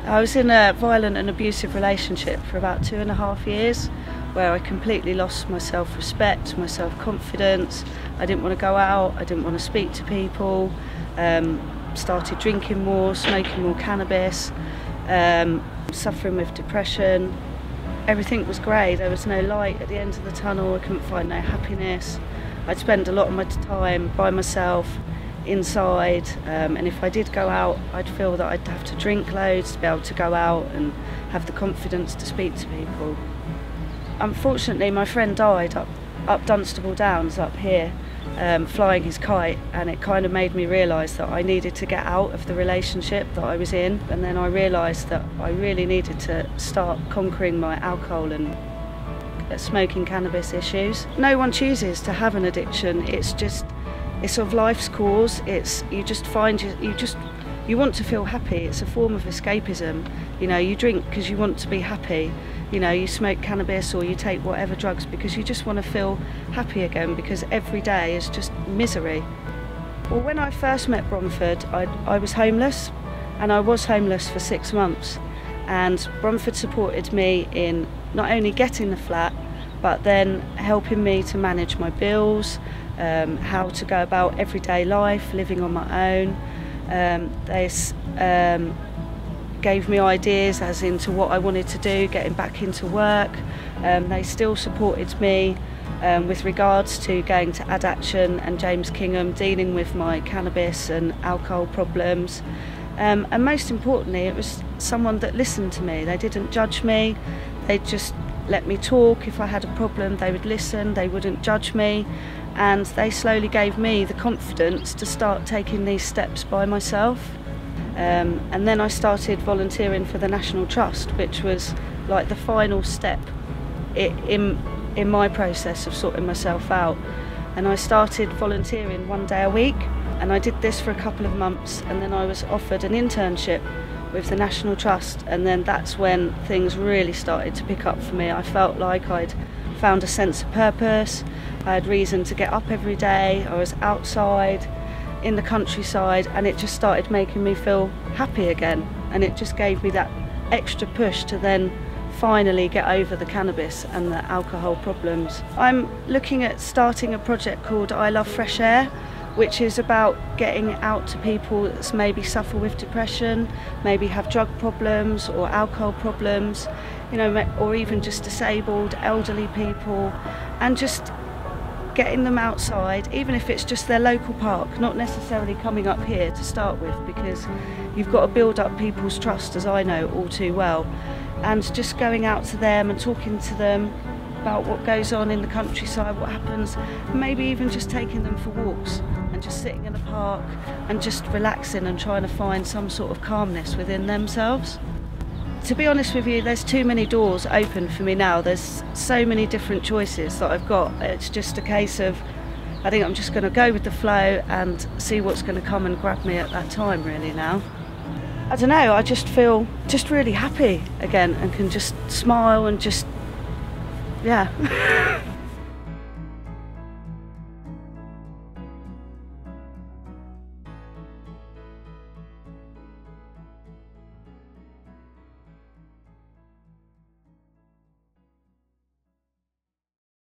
I was in a violent and abusive relationship for about 2.5 years, where I completely lost my self-respect, my self-confidence. I didn't want to go out, I didn't want to speak to people, started drinking more, smoking more cannabis, suffering with depression. Everything was grey, there was no light at the end of the tunnel, I couldn't find no happiness. I'd spend a lot of my time by myself, inside, and if I did go out, I'd feel that I'd have to drink loads to be able to go out and have the confidence to speak to people. Unfortunately, my friend died up Dunstable Downs up here, flying his kite, and it kind of made me realise that I needed to get out of the relationship that I was in, and then I realised that I really needed to start conquering my alcohol and smoking cannabis issues. No one chooses to have an addiction, it's sort of life's cause. You just find you want to feel happy. It's a form of escapism. You know, you drink because you want to be happy. You know, you smoke cannabis or you take whatever drugs because you just want to feel happy again, because every day is just misery. Well, when I first met Bromford, I was homeless, and I was homeless for 6 months, and Bromford supported me in not only getting the flat, but then helping me to manage my bills, how to go about everyday life, living on my own. They gave me ideas as into what I wanted to do, getting back into work. They still supported me with regards to going to Adaction and James Kingham, dealing with my cannabis and alcohol problems. And most importantly, it was someone that listened to me. They didn't judge me, they just let me talk. If I had a problem, they would listen, they wouldn't judge me, and they slowly gave me the confidence to start taking these steps by myself. And then I started volunteering for the National Trust, which was like the final step in my process of sorting myself out. And I started volunteering 1 day a week, and I did this for a couple of months, and then I was offered an internship with the National Trust, and then that's when things really started to pick up for me. I felt like I'd found a sense of purpose, I had reason to get up every day, I was outside in the countryside, and it just started making me feel happy again, and it just gave me that extra push to then finally get over the cannabis and the alcohol problems. I'm looking at starting a project called I Love Fresh Air, which is about getting out to people that maybe suffer with depression, maybe have drug problems or alcohol problems, you know, or even just disabled, elderly people, and just getting them outside, even if it's just their local park, not necessarily coming up here to start with, because you've got to build up people's trust, as I know all too well, and just going out to them and talking to them about what goes on in the countryside, what happens, and maybe even just taking them for walks and just sitting in the park and just relaxing and trying to find some sort of calmness within themselves. To be honest with you, there's too many doors open for me now. There's so many different choices that I've got. It's just a case of, I think I'm just going to go with the flow and see what's going to come and grab me at that time really now. I don't know, I just feel just really happy again and can just smile and just, yeah.